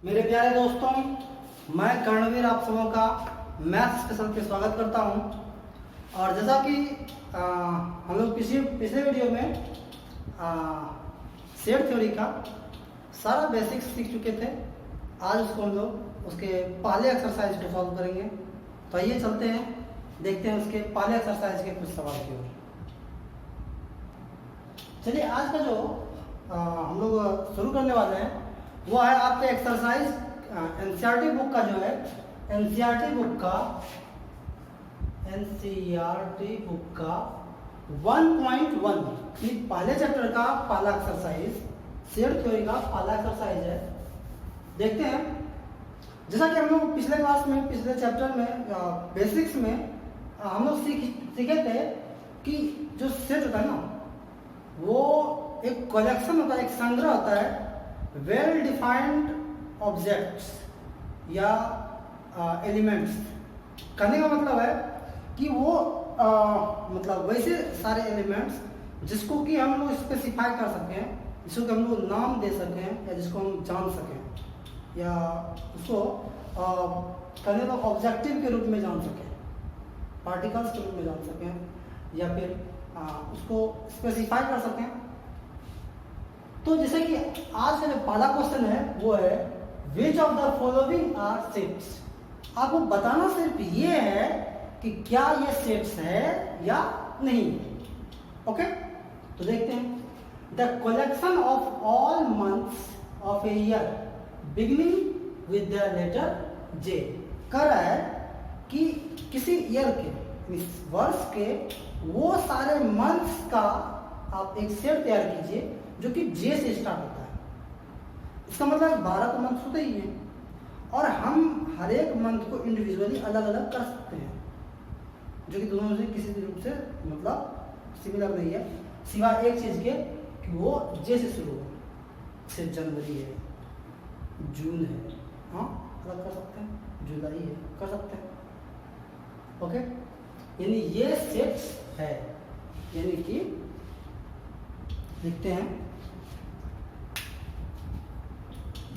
मेरे प्यारे दोस्तों, मैं कर्णवीर आप सबों का मैथ्स स्पेशल पे स्वागत करता हूं। और जैसा कि हम लोग पिछले वीडियो में सेट थ्योरी का सारा बेसिक्स सीख चुके थे। आज उसको हम लोग उसके पहले एक्सरसाइज को सॉल्व करेंगे। तो आइए चलते हैं, देखते हैं उसके पहले एक्सरसाइज के कुछ सवाल की ओर। चलिए, आज का जो हम लोग शुरू करने वाले हैं वो है आपके एक्सरसाइज एनसीईआरटी बुक का जो है एनसीईआरटी बुक का 1.1 ये पहले चैप्टर का पहला एक्सरसाइज, सेट थ्योरी का पहला एक्सरसाइज है। देखते हैं, जैसा कि हम लोग पिछले क्लास में, पिछले चैप्टर में बेसिक्स में हम लोग सीखे थे कि जो सेट होता है ना, वो एक कलेक्शन होता है, एक संग्रह होता है वेल डिफाइंड ऑब्जेक्ट्स या एलिमेंट्स। कहने का मतलब है कि वो मतलब वैसे सारे एलिमेंट्स जिसको कि हम लोग स्पेसिफाई कर सकें, जिसको कि हम लोग नाम दे सकें, या जिसको हम जान सकें, या उसको कहने का ऑब्जेक्टिव के रूप में जान सकें, पार्टिकल्स के रूप में जान सकें, या फिर उसको स्पेसिफाई कर सकें। तो जैसे कि आज का जो पहला क्वेश्चन है वो है which of the following are sets. आपको बताना सिर्फ ये है कि क्या ये सेट्स है या नहीं। ओके, तो देखते हैं। The collection of all months of a year beginning with the letter J. कह रहा है कि किसी ईयर के, इस वर्ष के वो सारे मंथ्स का आप एक सेट तैयार कीजिए जो कि जे से स्टार्ट होता है। इसका मतलब 12 तो मंथ होते ही हैं, और हम हर एक मंथ को इंडिविजुअली अलग अलग कर सकते हैं, जो कि दोनों से किसी रूप से मतलब सिमिलर नहीं है, सिवाय एक चीज के कि वो जे से शुरू हो। जैसे जनवरी है, जून है, हाँ अलग कर सकते हैं, जुलाई है, कर सकते हैं। ओके, यानी ये सेट्स है, यानी कि देखते हैं,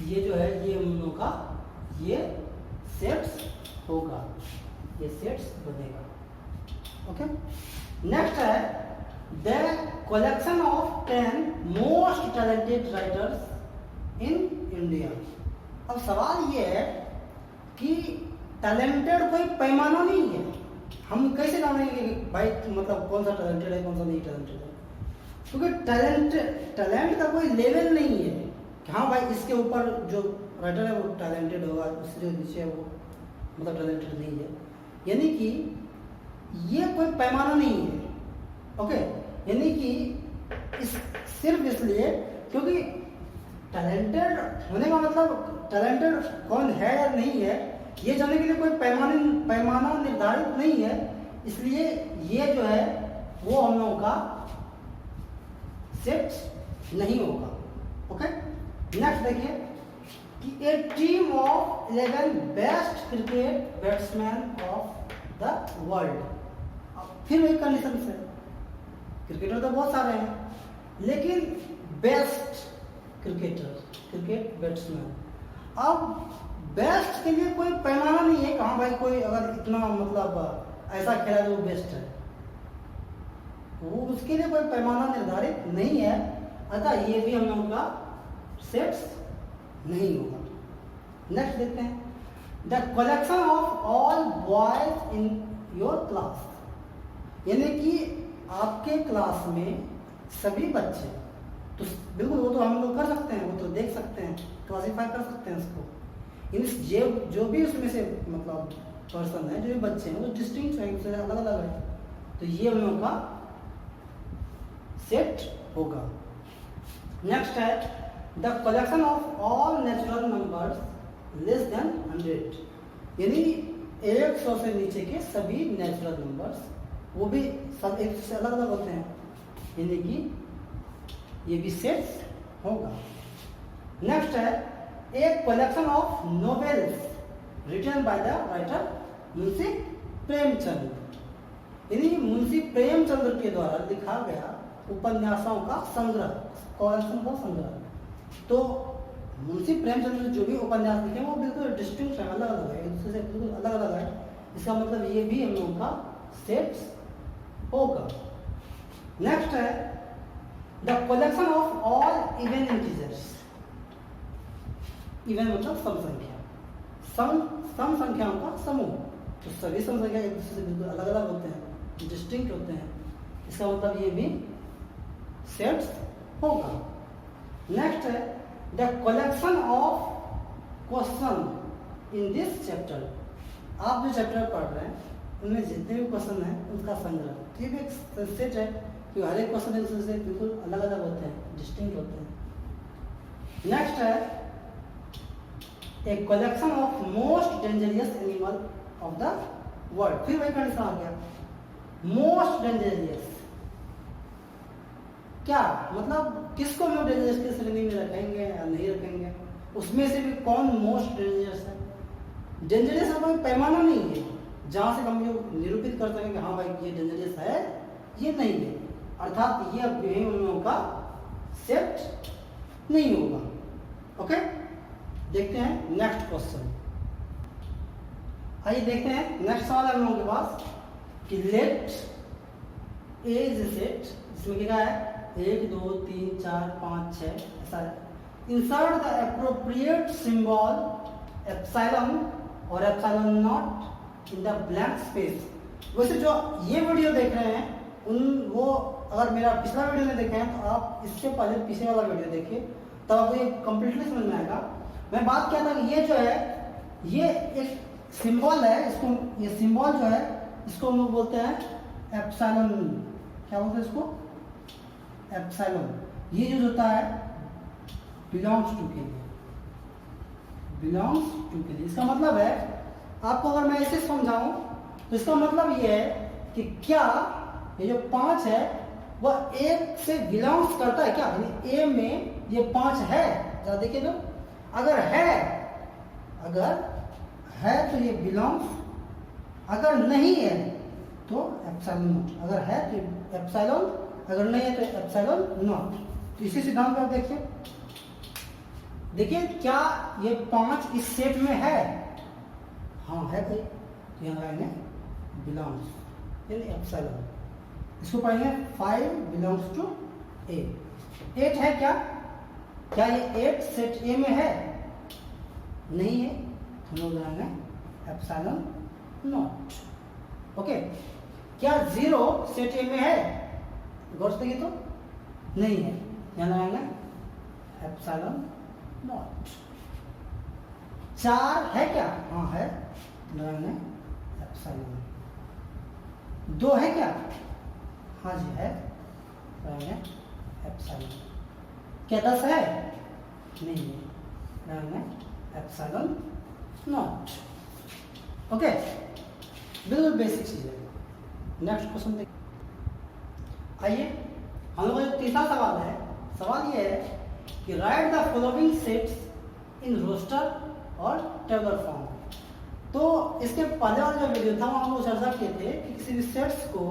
ये जो है ये हम लोगों का ये सेट्स होगा, ये सेट्स बनेगा। ओके, नेक्स्ट है the collection of 10 most talented writers in India. अब सवाल ये है कि टैलेंटेड कोई पैमाना नहीं है। हम कैसे जानेंगे कि भाई मतलब कौन सा टैलेंटेड है, कौन सा नहीं टैलेंटेड है? क्योंकि टैलेंट का कोई लेवल नहीं है कि हाँ भाई इसके ऊपर जो राइटर है वो टैलेंटेड होगा, उससे नीचे वो मतलब टैलेंटेड नहीं है। यानी कि ये कोई पैमाना नहीं है। ओके, यानी कि सिर्फ इसलिए क्योंकि टैलेंटेड होने का मतलब टैलेंटेड कौन है या नहीं है ये जानने के लिए कोई पैमाना निर्धारित नहीं है। इसलिए ये जो है वो हम लोगों का सेट नहीं होगा। ओके, नेक्स्ट देखिए कि a team of 11 best cricket batsman of the world. फिर वही कंडीशन से, क्रिकेटर तो बहुत सारे हैं, लेकिन बेस्ट क्रिकेट बैट्समैन। अब बेस्ट के लिए कोई पैमाना नहीं है कि हाँ भाई कोई अगर इतना मतलब ऐसा खेला जो बेस्ट है, वो उसके लिए कोई पैमाना निर्धारित नहीं है। अतः ये भी हम लोगों का सेट्स नहीं होगा। नेक्स्ट देखते हैं, the collection of all boys in your class. यानी कि आपके क्लास में सभी बच्चे, तो बिल्कुल वो तो हम लोग कर सकते हैं, वो तो देख सकते हैं, क्लासीफाई कर सकते हैं उसको। जो भी उसमें से मतलब पर्सन है, जो भी बच्चे हैं वो डिस्टिंक्ट है, उससे अलग अलग है। तो ये हम लोगों का सेट होगा। नेक्स्ट है the collection of all natural numbers less than 100। यानी 100 से नीचे के सभी नेचुरल नंबर्स, वो भी सब एक से अलग अलग होते हैं, यानी कि ये भी सेट्स होगा। नेक्स्ट है एक collection of novels written by the writer Munshi Premchand. यानी मुंशी प्रेमचंद्र के द्वारा लिखा गया उपन्यासों का संग्रह, कलेक्शन का संग्रह। तो मुंशी प्रेमचंद ने जो भी उपन्यास लिखे वो बिल्कुल डिस्टिंक्ट है, अलग अलग है, एक दूसरे से बिल्कुल अलग अलग है। इसका मतलब ये भी हम लोगों का सेट्स होगा। नेक्स्ट है the collection of all even integers. Even मतलब सम संख्या, सम संख्याओं का समूह। तो सभी सम संख्या एक दूसरे से बिल्कुल अलग अलग होते हैं, डिस्टिंक्ट होते हैं। इसका मतलब ये भी सेट्स होगा। नेक्स्ट है the collection of question in this chapter. आप जो चैप्टर पढ़ रहे हैं उनमें जितने भी क्वेश्चन हैं उनका संग्रह। तो ये भी एक सेट है कि हर एक क्वेश्चन एक दूसरे से बिल्कुल अलग अलग होते हैं, डिस्टिंक्ट होते हैं। नेक्स्ट है a collection of most dangerous animal of the world. फिर वही कंडीशन आ गया, मोस्ट डेंजरियस। क्या मतलब किसको हम डेंजरियस की श्रेणी में रखेंगे या नहीं रखेंगे, उसमें से भी कौन मोस्ट डेंजरियस है। डेंजरियस का कोई पैमाना नहीं है जहां से हम ये निरूपित कर सकें कि हाँ भाई ये डेंजरियस है, ये नहीं है। अर्थात ये उन लोगों का सेट नहीं होगा। ओके, देखते हैं नेक्स्ट क्वेश्चन। आइए देखते हैं नेक्स्ट सवाल है हम लोगों के पास कि let A is a set जिसमें क्या है 1 2 3 4 5 6 ऐसा है। Insert the appropriate symbol epsilon और epsilon not in the blank space. वैसे जो ये वीडियो देख रहे हैं वो अगर मेरा पिछला वीडियो नहीं देखे हैं तो आप इससे पहले पीछे वाला वीडियो देखिए, तब आपको ये कंप्लीटली समझ में आएगा। मैं बात किया था कि ये जो है ये एक सिंबल है, इसको ये सिंबल जो है इसको हम लोग बोलते हैं एप्सिलॉन। क्या बोलते हैं इसको? एप्सिलॉन। ये जो होता है बिलोंग्स टू के लिए, बिलोंग्स टू के लिए। इसका मतलब है आपको अगर मैं ऐसे समझाऊं तो इसका मतलब ये है कि क्या ये जो 5 है वह एक से बिलोंग्स करता है क्या, यानी ए में ये 5 है। जरा देखिए तो, अगर है तो ये बिलोंग्स, अगर नहीं है तो एप्सिलॉन नॉट। अगर है तो एप्सिलॉन, अगर नहीं है तो एप्सिलॉन नॉट। तो इसी सिद्धांत पर देखिए क्या ये 5 इस सेट में है? हाँ है कोई, तो यहाँ लगाएंगे बिलोंग्स यानी एप्सिलॉन। इसको पढ़ेंगे 5 बिलोंग्स टू ए। 8 है क्या ये 8 सेट ए में है? नहीं है, हम लोग लगाएंगे एप्सिलॉन नॉट। ओके, क्या 0 सेट ए में है? गौर से देखिए तो नहीं है, यहाँ लगाएंगे एप्सिलॉन नॉट। 4 है क्या? हाँ है, लगाएंगे एप्सिलॉन। 2 है क्या? हाँ जी है, लगाएंगे एप्सिलॉन। क्या 10 है? नहीं है, लगाएंगे एप्सिलॉन नॉट। ओके, बिल्कुल बेसिक चीज है। नेक्स्ट क्वेश्चन देखिए। आइए हम लोगों का तीसरा सवाल है। सवाल ये है कि write the following sets in roster और टेबलर फॉर्म। तो इसके पहले वाला जो वीडियो था वहाँ हम लोग चर्चा किए थे कि किसी भी सेट्स को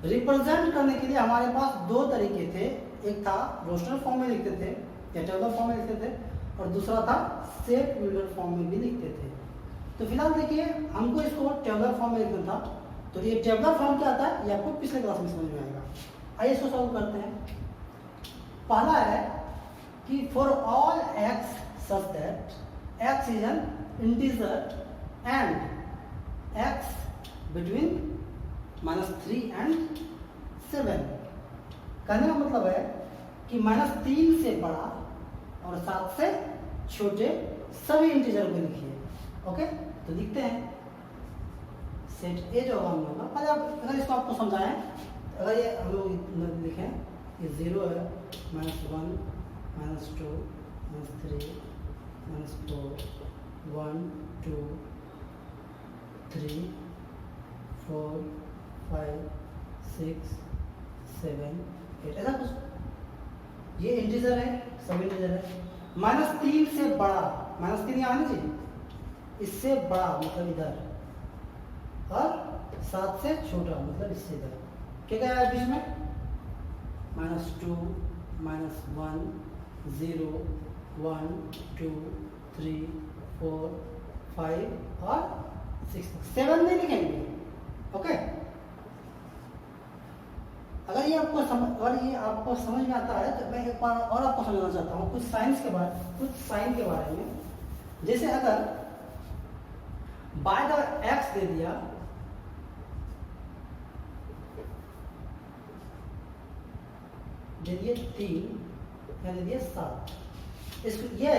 रिप्रेजेंट करने के लिए हमारे पास 2 तरीके थे। एक था रोस्टर फॉर्म में लिखते थे या टेबलर फॉर्म में लिखते थे, और दूसरा था सेट बिल्डर फॉर्म में भी लिखते थे। तो फिलहाल देखिए हमको इसको टेबलर फॉर्म में लिखना था, तो ये टेबलर फॉर्म क्या आता है ये आपको पिछले क्लास में समझ में आएगा। आइए इसको सॉल्व करते हैं। पहला है कि for all x such that x is an integer and x between -3 and 7। कहने का मतलब है कि -3 से बड़ा और 7 से छोटे सभी इंटीजर को लिखिए। ओके, तो लिखते हैं सेट ए जो होगा हम लोग का। पहले अगर इसको आपको समझाएं, अगर ये हम लोग लिखें ये 0 है, -1 -2 -3 -4 1 2 3 4 5 6 7 8 ऐसा कुछ। ये इंटीजर है, सब इंटीजर है। -3 से बड़ा, -3 यहाँ आना चाहिए, इससे बड़ा मतलब इधर, और 7 से छोटा मतलब इससे इधर। क्या है बीच में? -2 -1 0 1 2 3 4 5 और 6 7 नहीं लिखेंगे। ओके, अगर ये आपको समझ में आता है तो मैं एक बार और आपको समझाना चाहता हूँ कुछ साइन के बारे में। जैसे अगर बाय द एक्स दे दिया, दे दिए 3 या दे दिए 7, इसको ये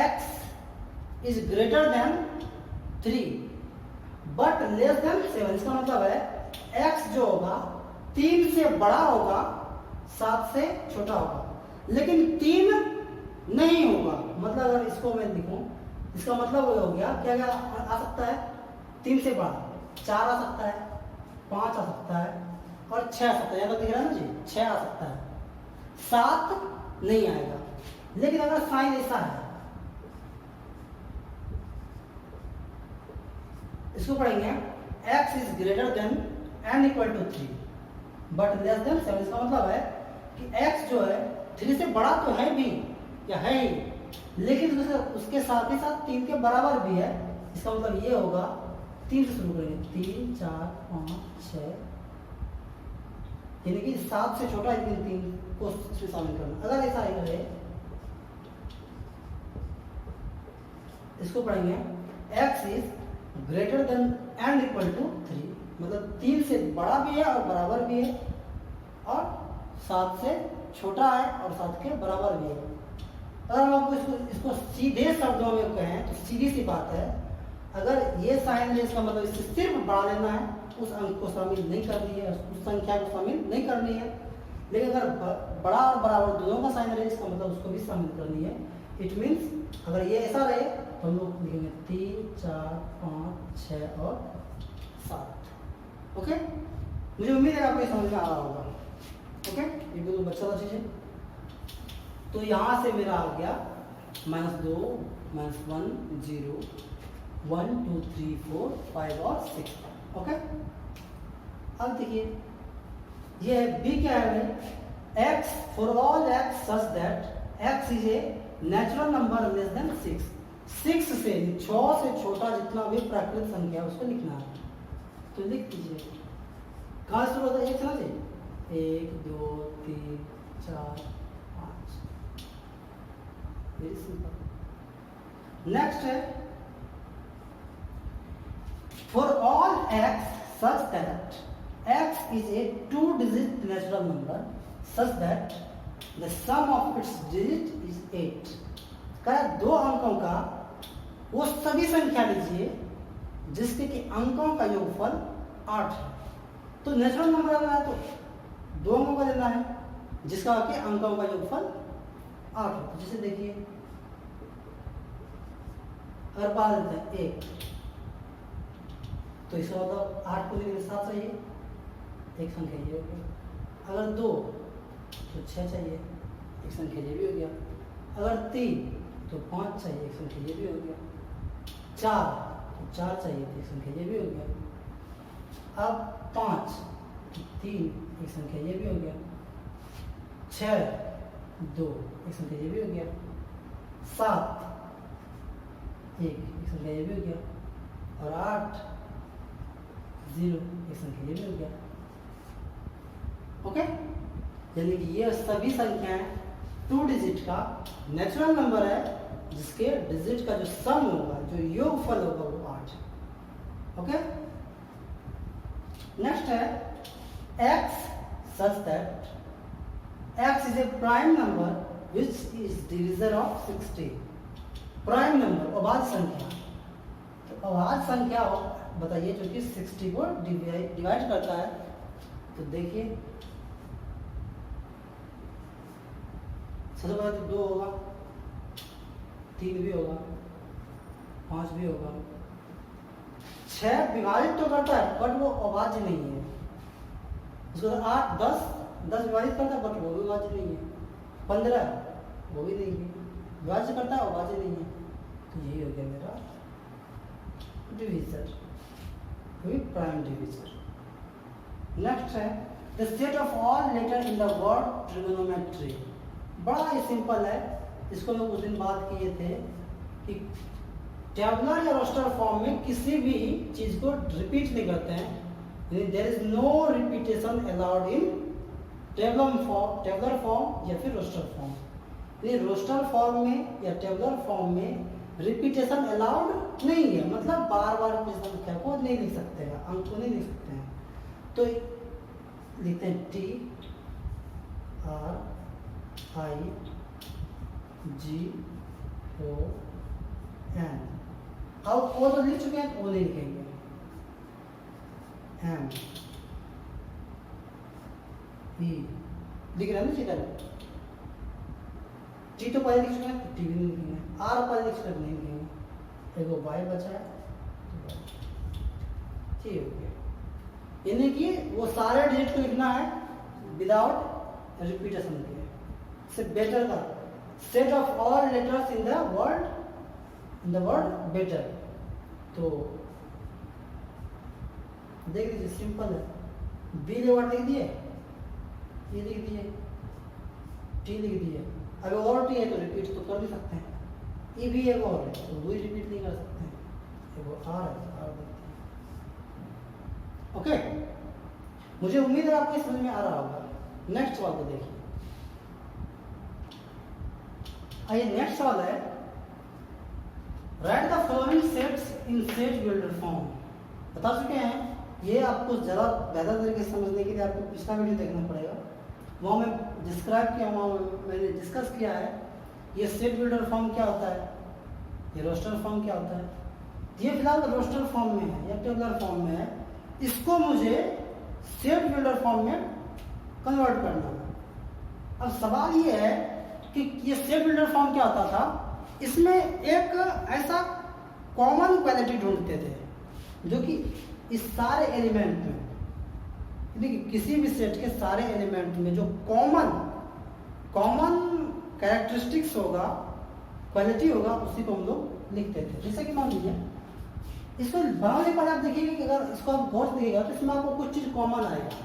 x is greater then 3 but less than 7। इसका मतलब है x जो होगा 3 से बड़ा होगा, 7 से छोटा होगा, लेकिन 3 नहीं होगा। मतलब अगर इसको मैं लिखूं, इसका मतलब वो हो गया क्या क्या आ सकता है, 3 से बड़ा 4 आ सकता है, 5 आ सकता है और 6 आ सकता है। यहाँ तो दिख रहा है ना जी, 6 आ सकता है, 7 नहीं आएगा। लेकिन अगर साइन ऐसा है, इसको पढ़ेंगे x is greater than n equal to 3 but less than 7। इसका मतलब है कि x जो है 3 से बड़ा तो है भी या है ही, लेकिन उसके साथ ही साथ 3 के बराबर भी है। इसका मतलब ये होगा 3 से शुरू करेंगे, 3 4 5 6, यानी कि 7 से छोटा है, 3 को शामिल करना। अगर ऐसा है, इसको पढ़ेंगे x is greater than n equal to 3, मतलब 3 से बड़ा भी है और बराबर भी है, और 7 से छोटा है और 7 के बराबर भी है। अगर हम आपको इसको सीधे शब्दों में कहें तो सीधी सी बात है, अगर ये साइन है इसका मतलब इससे सिर्फ बढ़ा लेना है, उस अंक को शामिल नहीं करनी है, उस संख्या को शामिल नहीं करनी है। लेकिन अगर बड़ा और बराबर दोनों का साइन रहे, इसका मतलब उसको भी शामिल करनी है। इट मीन्स अगर ये ऐसा रहे तो हम लोग लिखेंगे 3 4 5 6 और 7। ओके, मुझे उम्मीद है आपको समझ में आ रहा होगा। ओके, ये बिल्कुल बच्चा वाला चीज है। तो यहाँ से मेरा आ गया -2 -1 0 1 2 3 4 5 और 6। ओके, अब देखिए ये बी क्या है, x for all x such that x is a natural number less than 6। 6 से 6 से छोटा जितना भी प्राकृतिक संख्या उसको लिखना है। तो लिख दीजिए, कहाँ से शुरू होता है, 1 से 1 2 3 4 5। Very simple. नेक्स्ट है for all x such that x is a 2-digit natural number such that the sum of its digit is 8। क्या 2 अंकों का वो सभी संख्या लीजिए जिसके कि अंकों का योगफल 8 है। तो नेचुरल नंबर लेना है तो 2 अंकों का लेना है जिसका कि अंकों का योगफल 8 है। तो जैसे देखिए अगर बात लेते हैं 1, तो इसका मतलब 8 को लेकर 7 चाहिए, एक संख्या ये हो गया। अगर 2 तो 6 चाहिए, एक संख्या ये भी हो गया। अगर 3 तो 5 चाहिए, एक संख्या ये भी हो गया। 4 तो 4 चाहिए, एक संख्या ये भी हो गया। अब 5 तो 3, एक संख्या ये भी हो गया। 6 2, एक संख्या ये भी हो गया। 7 1, एक संख्या ये भी हो गया। और 8 0, एक संख्या ये भी हो गया। ओके, यानी कि ये सभी संख्याएं 2 डिजिट का नेचुरल नंबर है जिसके डिजिट का जो सम होगा, जो योगफल होगा वो 8 है। ओके, नेक्स्ट है x such that x is a prime number which is divisor of 60। Prime number अभाज्य संख्या, तो अभाज्य संख्या बताइए जो कि 60 को डिवाइड करता है। तो देखिए सबसे पहले तो 2 होगा, 3 भी होगा, 5 भी होगा। 6 विभाजित तो करता है बट वो अभाज्य नहीं है। उसके बाद 8 10 विभाजित करता है बट वो भी अभाज्य नहीं है। 15 वो भी नहीं है, विभाज्य करता है अभाज्य नहीं है। तो यही हो गया मेरा डिविजर, प्राइम डिविजर। नेक्स्ट है the set of all letter in the word trigonometry. बड़ा ही सिंपल है, इसको मैं कुछ दिन बाद किए थे कि टेबुलर या रोस्टर फॉर्म में किसी भी चीज को रिपीट नहीं करते हैं, there is no repetition allowed in tabular form या फिर रोस्टर फॉर्म। ये रोस्टर फॉर्म में या टेबुलर फॉर्म में रिपीटेशन अलाउड नहीं है, मतलब बार बार संख्या को नहीं लिख सकते हैं, अंक को नहीं लिख सकते हैं। तो लिखते हैं T R I G O N। अब वो तो लिख चुके हैं, वो नहीं लिखेंगे। M E लिख रहे हैं ना चिकन। T तो पहले लिख चुके हैं, T भी नहीं लिखेंगे। R पहले लिख चुके नहीं लिखेंगे। एक वो Y बचा है, ठीक हो गया। यानी कि वो सारे डिजिट को लिखना है विदाउट रिपीटेशन के। से बेटर का set of all letters in the word better. तो देख लीजिए, सिंपल है। बी ले वर्ड लिख दिए, ये लिख दिए, टी लिख दिए। अगर और टी है तो रिपीट तो कर भी सकते हैं। ई भी एक और है तो वो ही रिपीट नहीं कर सकते हैं। देखो आर है, आर ओके। मुझे उम्मीद है आपको समझ में आ रहा होगा। नेक्स्ट सवाल को देखिए। आइए नेक्स्ट सवाल है, right the following sets in set builder form. बता चुके हैं, ये आपको ज़रा बेहतर तरीके से समझने के लिए आपको पिछला वीडियो देखना पड़ेगा। वहाँ मैं डिस्क्राइब किया, वहाँ मैंने डिस्कस किया है ये सेट बिल्डर फॉर्म क्या होता है, ये रोस्टर फॉर्म क्या होता है। ये फिलहाल रोस्टर फॉर्म में है या टेबुलर फॉर्म में है, इसको मुझे सेट बिल्डर फॉर्म में कन्वर्ट करना है। अब सवाल ये है कि ये सेट बिल्डर फॉर्म क्या होता था, इसमें एक ऐसा कॉमन क्वालिटी ढूंढते थे जो कि इस सारे एलिमेंट में, देखिए किसी भी सेट के सारे एलिमेंट में जो कॉमन कैरेक्टरिस्टिक्स होगा, क्वालिटी होगा, उसी को हम लोग लिखते थे। जैसे कि मान लीजिए इसको बनाने पर आप देखिएगा कि अगर इसको आप गौर से देखिएगा तो इसमें आपको कुछ चीज कॉमन आएगा,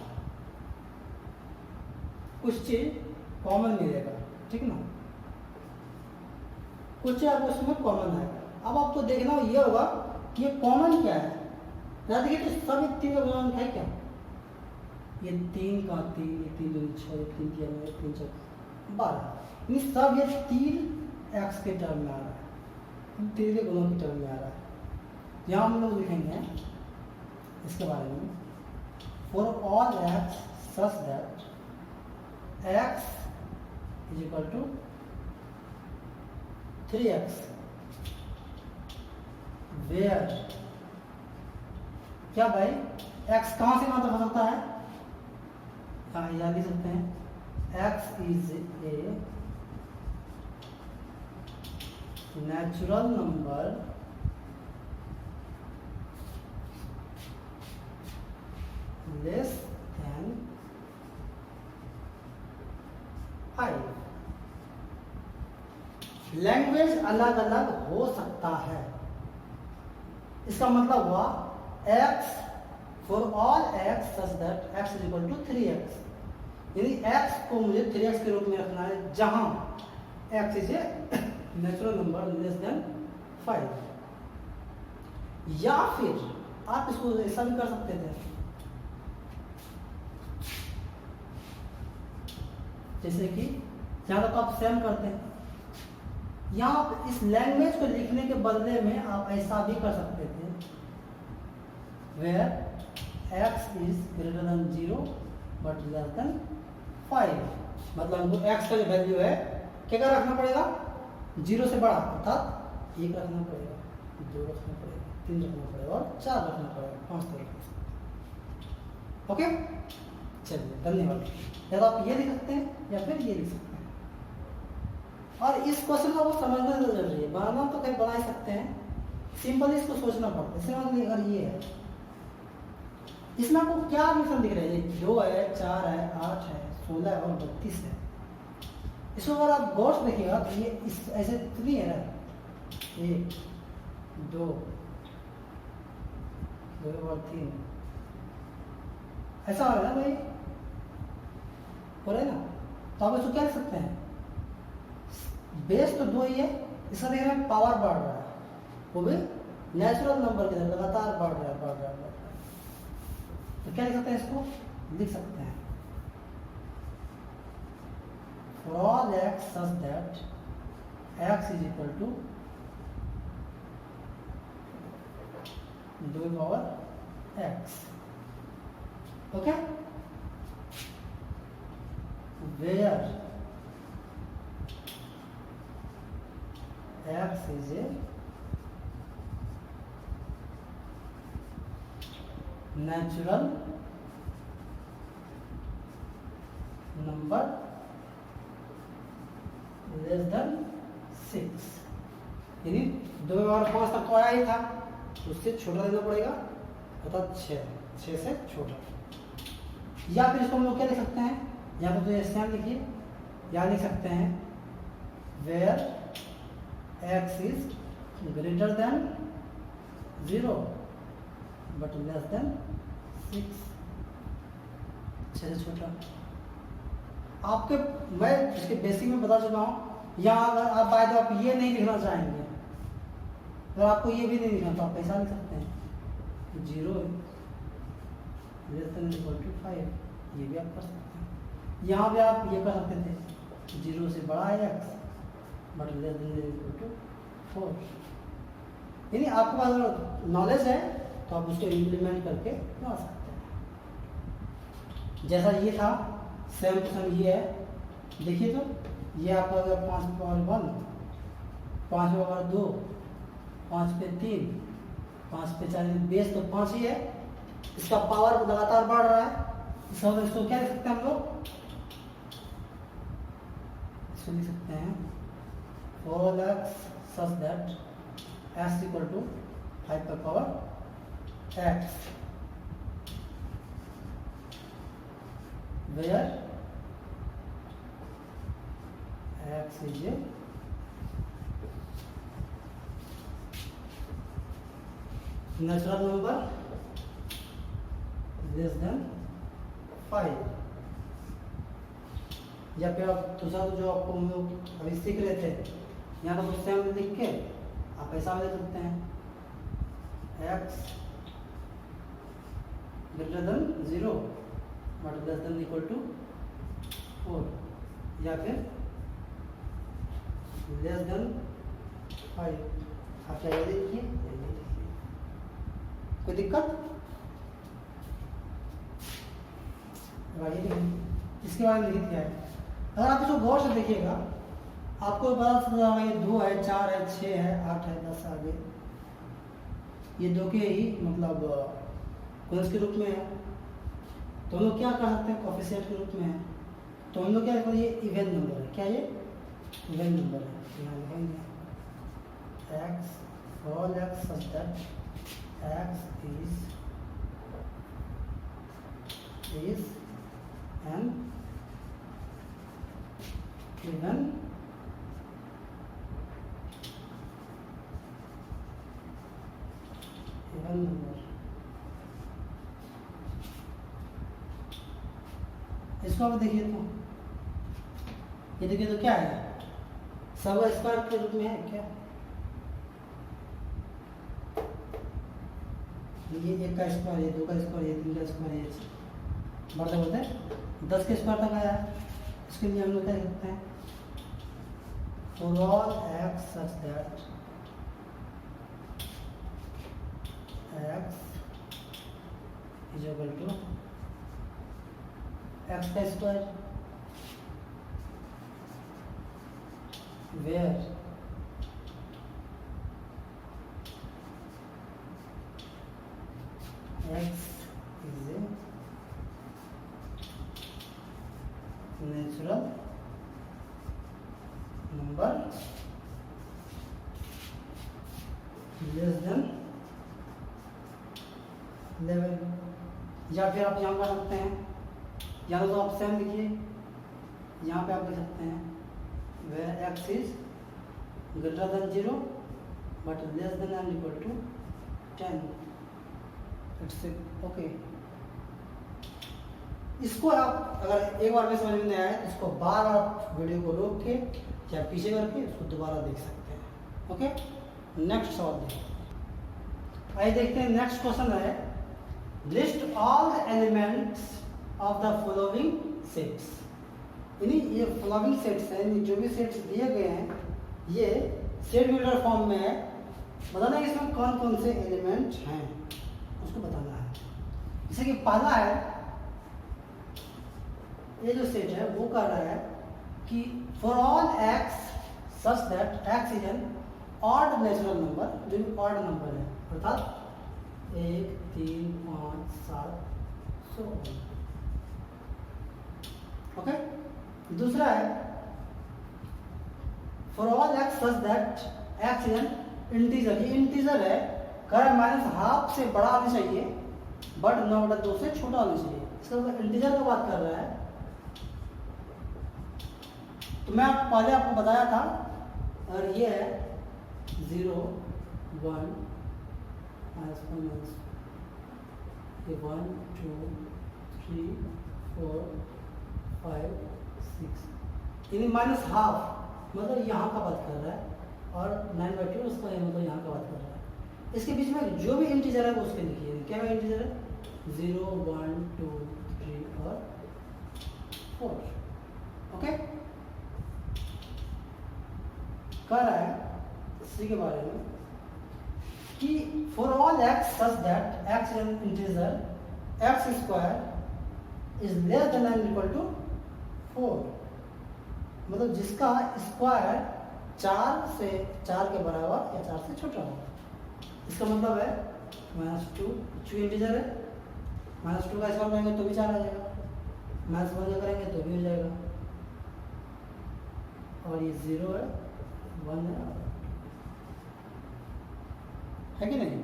कुछ चीज कॉमन मिलेगा, ठीक ना, कुछ चीज आपको इसमें कॉमन आएगा। अब आपको देखना ये होगा कि ये कॉमन क्या है। देखिए तो सब एक तीन का गुणन है क्या, ये 3 का 3, ये 3 2 6, 3 3 3 4 12, ये सब ये 3 एक्स के टर्म में आ रहा है, 3 के गुणों के टर्म में आ रहा है। यहाँ हम लोग लिखेंगे इसके बारे में, for all x such that x is equal to 3x where, क्या भाई x कहां से कहां तक हो सकता है, हाँ याद लिख सकते हैं, x is a natural number less than 5। Language अलग अलग हो सकता है, इसका मतलब हुआ x for all x such that x is equal to 3x, यानी x को मुझे 3x के रूप में रखना है जहां x is a natural number less than 5। या फिर आप इसको ऐसा भी कर सकते थे, जैसे कि जहां तक आप सेम करते हैं, यहाँ आप इस लैंग्वेज को लिखने के बदले में आप ऐसा भी कर सकते थे, where x is greater than 0 but less than 5। मतलब हमको x का जो वैल्यू है क्या रखना पड़ेगा, 0 से बड़ा, अर्थात 1 रखना पड़ेगा, 2 रखना पड़ेगा, 3 रखना पड़ेगा और 4 रखना पड़ेगा, 5 तक रख सकते। ओके, चलिए धन्यवाद। या तो आप ये लिख सकते हैं या फिर ये लिख सकते हैं। और इस क्वेश्चन को आपको समझना जरूरी है, बनाना तो कहीं बना ही सकते हैं, सिंपली इसको सोचना पड़ता है। जैसे अगर ये है, इसमें आपको क्या ऑप्शन दिख रहे हैं, 2 है, 4 है, 8 है, 16 और 32 है। इसको अगर आप गौर से देखिएगा तो ये इस ऐसे 3 है ना, 1 2 और 3 ऐसा हो रहा है ना भाई, हो रहा है ना। तो आप इसको क्या लिख सकते हैं, बेस तो 2 ही है, इसका देख रहे हैं पावर बढ़ रहा है, वो भी नेचुरल नंबर की तरह लगातार बढ़ रहा है, बढ़ रहा है, बढ़ रहा है। तो क्या लिख सकते हैं, इसको लिख सकते हैं for all x such that x is equal to 2 power x, okay, where x is a natural number less than 6, यानी 2 और 5 तक तो आया ही था, उससे छोटा देना पड़ेगा, अर्थात 6 से छोटा। या फिर इसको हम लोग क्या लिख सकते हैं, या तो सेम लिखिए, या लिख सकते हैं where x is greater than 0 but less than 6, 6 से छोटा। आपके मैं इसके बेसिक में बता चुका हूँ। यहाँ अगर आप बाय तो आप ये नहीं लिखना चाहेंगे, अगर आपको ये भी नहीं लिखना तो आप ऐसा लिख सकते हैं 0 लेस देन इक्वल टू 5, ये भी आप कर सकते हैं। यहाँ भी आप ये कर सकते थे 0 से बड़ा है x but less than equal to 4, यानी आपके पास अगर नॉलेज है तो आप उसको इम्प्लीमेंट करके बना सकते हैं। जैसा ये था सेम टू सेम ये है, देखिए तो ये आपका हो गया 5 पावर 1, 5 पावर 2, 5 पे 3, 5 पे 4, बेस तो 5 ही है, इसका पावर लगातार बढ़ रहा है। इसको क्या लिख सकते हैं हम लोग, इसको लिख सकते हैं all x such that x equal to 5 पर power x where x is a natural number less than 5, या फिर आप दूसरा जो आपको हम लोग अभी सीख रहे थे, यहाँ पर तो सेम लिख के आप ऐसा लिख सकते हैं x greater than 0 but less than equal to 4, या फिर लेस देन 5, आप क्या ये लिखिए, कोई दिक्कत? इसके बारे में लिखित क्या है, अगर आप इसको गौर से देखिएगा आपको पता चलेगा ये 2 है, 4 है, 6 है, 8 है, 10 आगे ये 2 के ही मतलब गुणज के रूप में है। तो हम लोग क्या कर सकते हैं, कोएफिशिएंट के रूप में है, तो हम लोग क्या करें, ये इवन नंबर है, क्या ये इवन नंबर है, यहाँ लिखेंगे x all x such that x is an even number। इसको आप देखिए तो ये देखिए तो क्या है, सब स्क्वायर के रूप में है क्या, ये 1 का स्क्वायर, ये 2 का स्क्वायर, ये 3 का स्क्वायर, ये बढ़ते बढ़ते 10 के स्क्वायर तक आया। इसके लिए हम लोग क्या लिखते हैं, for all x such that x is equal to x का square where x is a natural number less than 11, या फिर आप यहाँ कर सकते हैं, या तो आप सेम लिखिए, यहाँ पे आप लिख सकते हैं where x is greater than 0 but less than and equal to 10, it's okay. इसको आप अगर एक बार में समझ में नहीं आया, इसको बार बार वीडियो को रोक के चाहे पीछे करके उसको दोबारा देख सकते हैं। ओके, नेक्स्ट सवाल देखिए। आइए देखते हैं नेक्स्ट क्वेश्चन है, list all the elements of the following sets. यानी ये फॉलोइंग सेट्स हैं, जो भी सेट्स दिए गए हैं ये सेट बिल्डर फॉर्म में है। बताना है इसमें कौन कौन से एलिमेंट हैं, उसको बताना है। जैसे कि पहला है, ये जो सेट है वो कह रहा है कि for all x such that x is N odd natural number, जो भी ऑड नंबर है, अर्थात 1 3 5 7 सो। ओके, दूसरा है for all x such that x is an integer. ये इंटीजर है, कह रहा है माइनस हाफ से बड़ा आना चाहिए बट 9/2 से छोटा होना चाहिए। इसका मतलब इंटीजर की बात कर रहा है। तो मैं पहले आपको बताया था, और ये है 0 1 -1 ये 1 2 3 4 5 6, यानी माइनस हाफ मतलब यहाँ का बात कर रहा है, और 9/2 उसका मतलब यहाँ का बात कर रहा है। इसके बीच में जो भी इंटीजर है वो उसके लिखिए। क्या क्या इंटीजर है? 0 1 2 3 और 4। ओके, कह रहा है इसी के बारे में कि for all x such that x is an integer x square is less than and equal to 4, मतलब जिसका स्क्वायर 4 से 4 के बराबर या 4 से छोटा हो। इसका मतलब है -2 इंटीजर है, -2 का स्क्वायर करेंगे तो भी 4 आ जाएगा, -1 करेंगे तो भी हो जाएगा, और ये 0 है 1 है कि नहीं।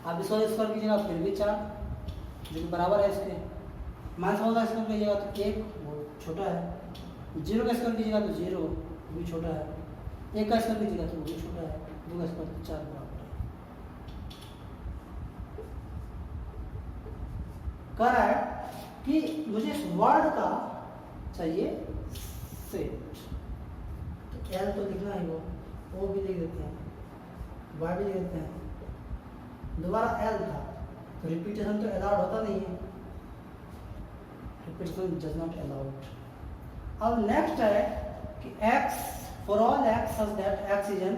आप इसको स्क्वायर कीजिएगा फिर भी 4, जो कि बराबर है इसके। -1 का स्क्वायर कीजिएगा तो 1, वो छोटा है। 0 का स्क्वायर कीजिएगा तो 0, वो भी छोटा है। 1 का स्क्वायर कीजिएगा तो वो भी छोटा है। 2 का स्क्वायर तो 4 बराबर है। कह रहा है कि मुझे इस वर्ड का चाहिए सेट, तो L तो लिखना ही, वो भी लिख देते हैं, Y भी लिख देते हैं। दोबारा L था तो रिपीटेशन तो अलाउड होता नहीं है, रिपीटेशन डज नॉट अलाउड। अब नेक्स्ट है कि x for all x such that x is an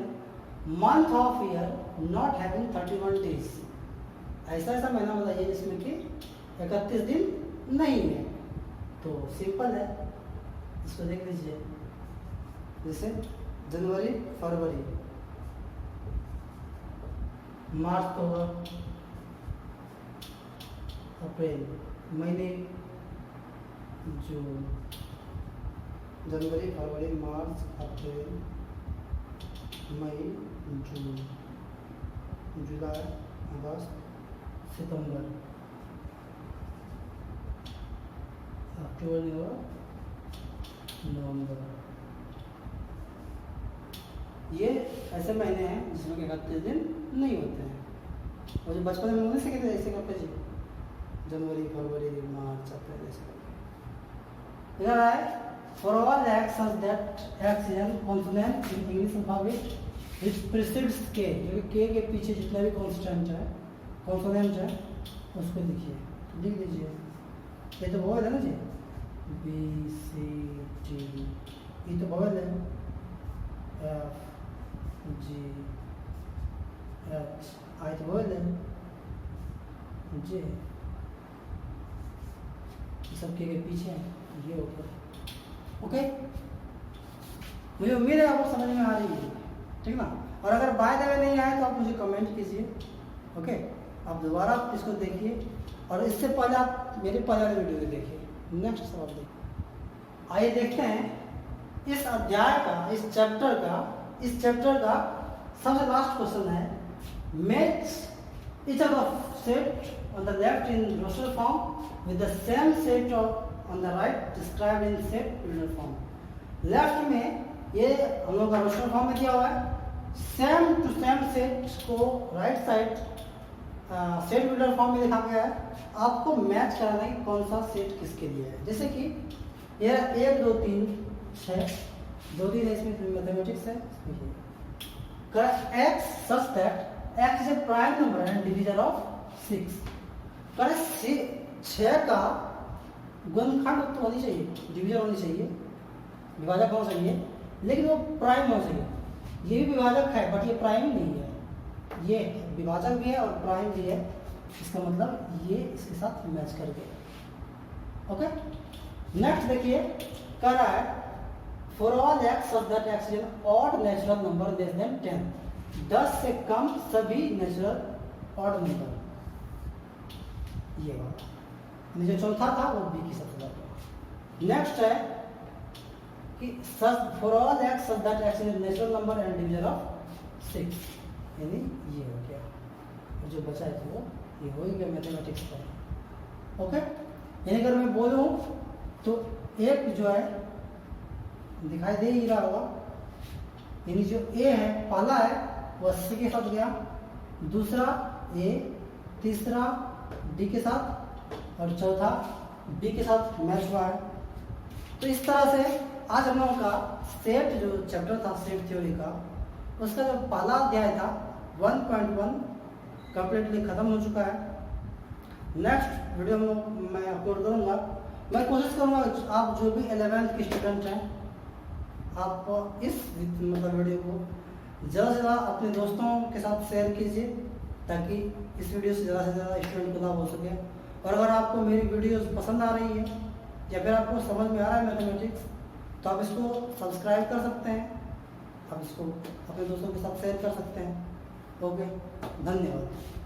month of year not having 31 days. ऐसा ऐसा महीना बताइए जिसमें कि 31 दिन नहीं है। तो सिंपल है, इसको देख लीजिए, जैसे जनवरी फरवरी, मार्च तो होगा, अप्रैल महीने, जून, जनवरी फरवरी मार्च अप्रैल मई जून जुलाई अगस्त सितंबर अक्टूबर नवंबर। ये ऐसे महीने हैं जिसमें कि 31 दिन नहीं होते हैं। और जो बचपन में उन्हें से कहते ऐसे करते जी, जनवरी फरवरी मार्च अप्रैल ऐसे करते। इधर आए for all x such that x is N consonant in English alphabet which precedes के, जो कि के पीछे जितना भी कॉन्स्टेंट है कॉन्सोनेंट है उसको लिखिए। तो लिख दीजिए, ये तो वोवेल है ना जी, बी सी डी, ये तो वोवेल है, एफ जी एच आई तो वोवेल है, जे ये सब के पीछे है, ये ऊपर। ओके, मुझे उम्मीद है आपको समझ में आ रही है, ठीक ना। और अगर बाय द वे नहीं आए तो आप मुझे कमेंट कीजिए। ओके, आप दोबारा इसको देखिए, और इससे पहले आप मेरे पहले वाले वीडियो को देखिए। नेक्स्ट सवाल देखिए। आइए देखते हैं इस अध्याय का, इस चैप्टर का सबसे लास्ट क्वेश्चन है, match each of the set on the left in roster form with the same set on the right described in set builder form. Left में ये हम लोग का रोस्टर फॉर्म में दिया हुआ है, सेम टू सेम सेट को right side set builder form में लिखा गया है। आपको मैच कराना है कि कौन सा सेट किसके लिए है। जैसे कि ये 1 2 3 6 जो भी है इसमें मैथमेटिक्स है, इसमें ये कर x such that x is a prime number and divisor of 6। कर 6 का गुणनखंड तो होनी चाहिए, डिवीजर होनी चाहिए, विभाजक होना चाहिए, लेकिन वो प्राइम होना चाहिए। ये भी विभाजक है बट ये प्राइम नहीं है, ये विभाजक भी है और प्राइम भी है, इसका मतलब ये इसके साथ मैच कर गया। ओके, नेक्स्ट देखिए कह रहा है for all x such that x is an odd natural number less than 10, 10 से कम सभी नेचुरल ऑड नंबर, ये बात जो चौथा था वो बी की सबसे ज्यादा। नेक्स्ट है कि for all x such that x is a natural number and divisor of 6, यानी ये हो गया, जो बचा है तो वो ये हो गया मैथमेटिक्स का। ओके, यानी अगर मैं बोलूं तो एक जो है दिखाई दे ही रहा होगा, यानी जो ए है पहला है वो 80 के साथ गया, दूसरा ए, तीसरा डी के साथ और चौथा बी के साथ मैच हुआ है। तो इस तरह से आज हम लोगों का सेट जो चैप्टर था सेट थ्योरी का, उसका जो पहला अध्याय था 1.1 कंप्लीटली खत्म हो चुका है। नेक्स्ट वीडियो में मैं अपलोड करूंगा। मैं कोशिश करूंगा आप जो भी 11th के स्टूडेंट हैं आप इस मतलब वीडियो को ज़्यादा से ज़्यादा अपने दोस्तों के साथ शेयर कीजिए ताकि इस वीडियो से ज़्यादा स्टूडेंट को लाभ हो सके। और अगर आपको मेरी वीडियोस पसंद आ रही है या फिर आपको समझ में आ रहा है मैथमेटिक्स, तो आप इसको सब्सक्राइब कर सकते हैं, आप इसको अपने दोस्तों के साथ शेयर कर सकते हैं। ओके, धन्यवाद।